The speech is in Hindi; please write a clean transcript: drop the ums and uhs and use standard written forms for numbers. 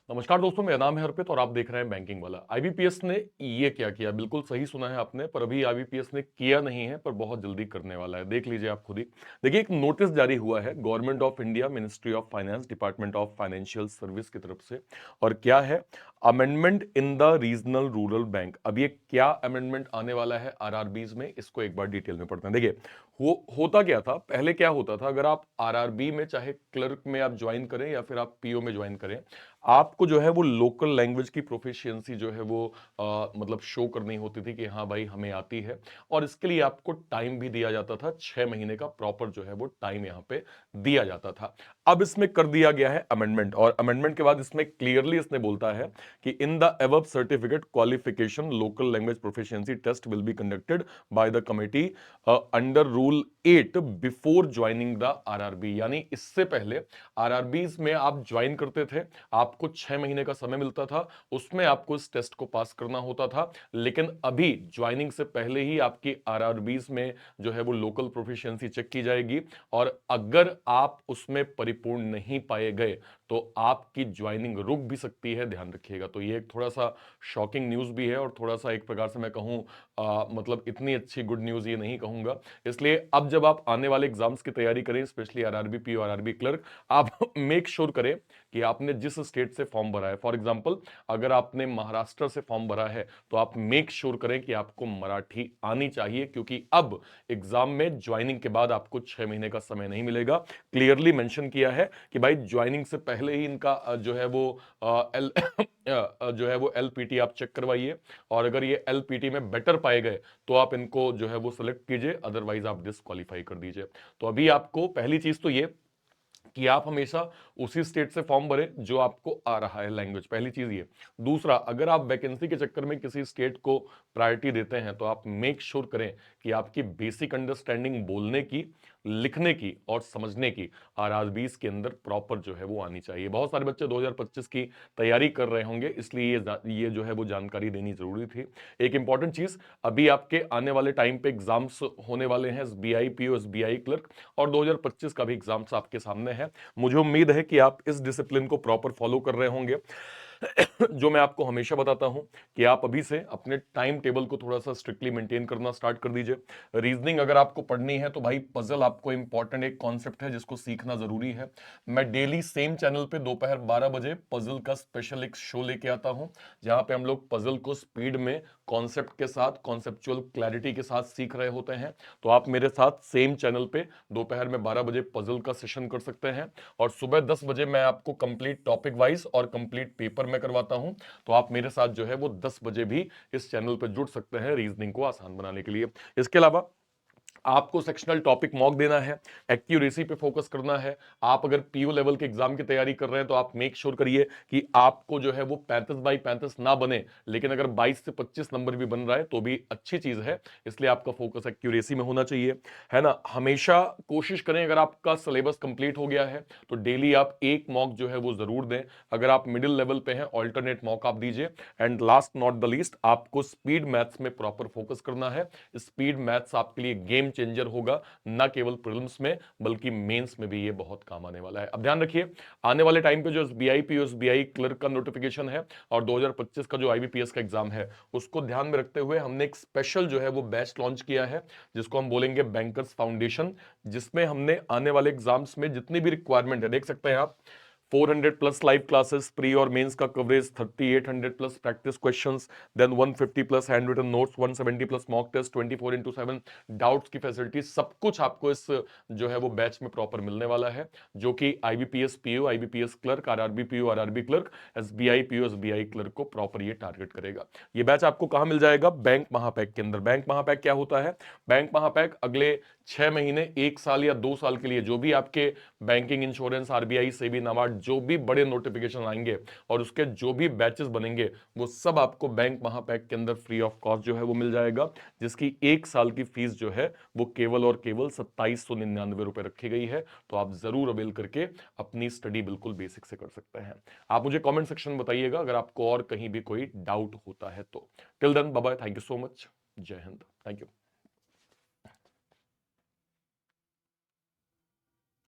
नमस्कार दोस्तों, मेरा नाम है अर्पित और आप देख रहे हैं बैंकिंग वाला। आईबीपीएस ने ये क्या किया, बिल्कुल सही सुना है आपने, पर अभी आईबीपीएस ने किया नहीं है, पर बहुत जल्दी करने वाला है। देख लीजिए आप खुद ही। देखिए, एक नोटिस जारी हुआ है government of India, ministry of finance, department of financial service की तरफ से। और क्या है? Amendment in the regional rural bank. अब ये क्या अमेंडमेंट आने वाला है आरआरबीज में, इसको एक बार डिटेल में पढ़ते हैं। देखिए, होता क्या था पहले, क्या होता था, अगर आप आरआरबी में चाहे क्लर्क में आप ज्वाइन करें या फिर आप पीओ में ज्वाइन करें, आपको जो है वो लोकल लैंग्वेज की प्रोफिशिएंसी जो है वो मतलब शो करनी होती थी कि हाँ भाई हमें आती है। और इसके लिए आपको टाइम भी दिया जाता था, 6 महीने का प्रॉपर जो है वो टाइम यहाँ पे दिया जाता था। अब इसमें कर दिया गया है अमेंडमेंट, और अमेंडमेंट के बाद इसमें क्लियरली इसने बोलता है कि in the above certificate qualification local language proficiency test will be conducted by the committee under rule 8 before joining the RRB. यानी इससे पहले आरआरबीज में आप ज्वाइन करते थे, आपको 6 महीने का समय मिलता था, उसमें आपको इस टेस्ट को पास करना होता था। लेकिन अभी ज्वाइनिंग से पहले ही आपकी आरआरबीज में जो है वो लोकल प्रोफिशिएंसी चेक की जाएगी, और अगर आप उसमें परिपूर्ण नहीं पाए गए तो आपकी ज्वाइनिंग रुक भी सकती है, ध्यान रखिएगा। तो ये एक थोड़ा सा शॉकिंग न्यूज भी है, और थोड़ा सा एक प्रकार से मैं कहूं मतलब इतनी अच्छी गुड न्यूज ये नहीं कहूंगा। इसलिए अब जब आप आने वाले एग्जाम्स की तैयारी करें, specially RRB PO RRB clerk, आप मेक श्योर करें कि आपने जिस स्टेट से फॉर्म भरा है, फॉर एग्जांपल अगर आपने महाराष्ट्र से फॉर्म भरा है तो आप मेक श्योर करें कि आपको मराठी आनी चाहिए, क्योंकि अब एग्जाम में ज्वाइनिंग के बाद आपको 6 महीने का समय नहीं मिलेगा। क्लियरली मेंशन किया है कि भाई ज्वाइनिंग से पहले ही इनका जो है वो एल जो है वो एलपीटी आप चेक करवाइए, और अगर ये एलपीटी में बेटर पाए गए तो आप इनको जो है वो सिलेक्ट कीजिए, अदरवाइज आप डिस्क्वालीफाई कर दीजिए। तो अभी आपको पहली चीज तो ये कि आप हमेशा उसी स्टेट से फॉर्म भरें जो आपको आ रहा है लैंग्वेज, पहली चीज ये। दूसरा, अगर आप वैकेंसी के चक्कर में किसी स्टेट को प्रायोरिटी देते हैं तो आप मेक श्योर करें कि आपकी बेसिक अंडरस्टैंडिंग बोलने की, लिखने की और समझने की आरआरबीज के अंदर प्रॉपर जो है वो आनी चाहिए। बहुत सारे बच्चे 2025 की तैयारी कर रहे होंगे, इसलिए ये जो है वो जानकारी देनी जरूरी थी। एक इंपॉर्टेंट चीज, अभी आपके आने वाले टाइम पे एग्जाम्स होने वाले हैं, एसबीआई पीओ, एसबीआई क्लर्क, और 2025 का भी एग्जाम्स आपके सामने है। मुझे उम्मीद है कि आप इस डिसिप्लिन को प्रॉपर फॉलो कर रहे होंगे। जो मैं आपको हमेशा बताता हूं कि आप अभी से अपने टाइम टेबल को थोड़ा सा स्ट्रिक्टली मेंटेन करना स्टार्ट कर दीजिए। रीजनिंग अगर आपको पढ़नी है तो भाई पजल आपको इंपॉर्टेंट एक कॉन्सेप्ट है जिसको सीखना जरूरी है। मैं डेली सेम चैनल पे दोपहर 12 बजे पजल का स्पेशल एक शो लेके आता हूं, जहां पे हम लोग पजल को स्पीड में, कॉन्सेप्ट के साथ, कॉन्सेप्चुअल क्लैरिटी के साथ सीख रहे होते हैं। तो आप मेरे साथ सेम चैनल पे दोपहर में 12 बजे पजल का सेशन कर सकते हैं, और सुबह 10 बजे मैं आपको कंप्लीट टॉपिक वाइज और कंप्लीट पेपर में करवाता हूं। तो आप मेरे साथ जो है वो 10 बजे भी इस चैनल पर जुड़ सकते हैं रीजनिंग को आसान बनाने के लिए। इसके अलावा आपको सेक्शनल टॉपिक मॉक देना है, एक्यूरेसी पे फोकस करना है। आप अगर पीयू लेवल के एग्जाम की तैयारी कर रहे हैं तो आप मेक श्योर करिए कि आपको जो है वो 35 बाई 35 ना बने, लेकिन अगर 22 से 25 नंबर भी बन रहा है तो भी अच्छी चीज है। इसलिए आपका फोकस एक्यूरेसी में होना चाहिए, है ना। हमेशा कोशिश करें, अगर आपका सिलेबस कंप्लीट हो गया है तो डेली आप एक मॉक जो है वो जरूर दें। अगर आप मिडिल लेवल पे हैं, ऑल्टरनेट मॉक आप दीजिए। And last not the least, आपको स्पीड मैथ्स में प्रॉपर फोकस करना है। स्पीड मैथ्स आपके लिए गेम चेंजर होगा, ना केवल प्रीलिम्स में बल्कि मेंस में भी ये बहुत काम आने वाला है। अब ध्यान रखिए, आने वाले टाइम पे जो एसबीआई पीओ एसबीआई क्लर्क का नोटिफिकेशन है और 2025 का जो आईबीपीएस का एग्जाम है, उसको ध्यान में रखते हुए हमने एक स्पेशल जो है वो बैच लॉन्च किया है, जिसको हम बोलेंगे बैंकर्स फाउंडेशन, जिसमें हमने आने वाले एग्जाम्स में जितनी भी रिक्वायरमेंट है, देख सकते हैं आप, 400 प्लस लाइव क्लासेस, प्री और मेंस का coverage, 3800 plus practice questions, then 150 plus handwritten notes, 170 plus mock test, 24x7 doubts की फैसिलिटी, सब कुछ आपको इस जो है वो बैच में प्रॉपर मिलने वाला है, जो कि IBPS PO, IBPS clerk, RRB PO, RRB clerk, SBI PO, SBI clerk को प्रॉपर ये टारगेट करेगा। ये बैच आपको कहां मिल जाएगा? बैंक महापैक के अंदर। बैंक महापैक क्या होता है? बैंक महापैक अगले 6 महीने, 1 साल या 2 साल के लिए जो भी आपके banking, insurance, RBI, SEBI, NABARD, जो भी बड़े नोटिफिकेशन आएंगे और उसके जो भी बैचेस बनेंगे, वो सब आपको बैंक महापैक के अंदर फ्री ऑफ कॉस्ट जो है वो मिल जाएगा, जिसकी 1 साल की फीस जो है वो केवल और केवल 2799 रुपए रखी गई है। तो आप जरूर अवेल करके अपनी स्टडी बिल्कुल बेसिक से कर सकते हैं। आप मुझे कमेंट सेक्शन में बताइएगा अगर आपको और कहीं भी कोई डाउट होता है तो। Till then, bye bye, thank you so much, Jai Hind, thank you.